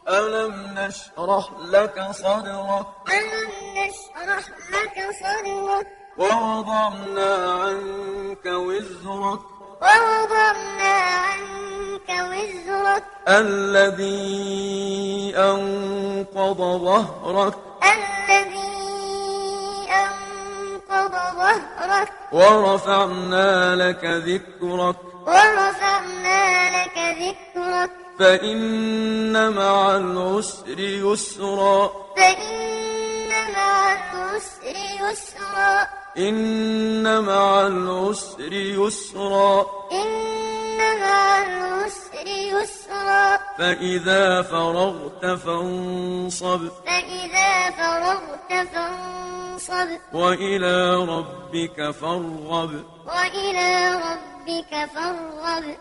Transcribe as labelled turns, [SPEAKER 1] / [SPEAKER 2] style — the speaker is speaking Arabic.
[SPEAKER 1] ألم نشرح لك صدرك
[SPEAKER 2] ألم نشرح لك صدرك
[SPEAKER 1] ووضعنا عنك وزرك
[SPEAKER 2] ووضعنا عنك وزرك
[SPEAKER 1] الذي أنقض ظهرك
[SPEAKER 2] الذي أنقض ظهرك
[SPEAKER 1] ورفعنا لك ذكرك
[SPEAKER 2] ورفعنا لك ذكرك
[SPEAKER 1] فإن مع العسر يسرا
[SPEAKER 2] فإن مع العسر يسرا
[SPEAKER 1] إن مع العسر يسرا
[SPEAKER 2] إن مع العسر يسرا
[SPEAKER 1] فإذا فرغت فانصب
[SPEAKER 2] فإذا فرغت فانصب
[SPEAKER 1] وإلى ربك فارغب
[SPEAKER 2] وإلى ربك فارغب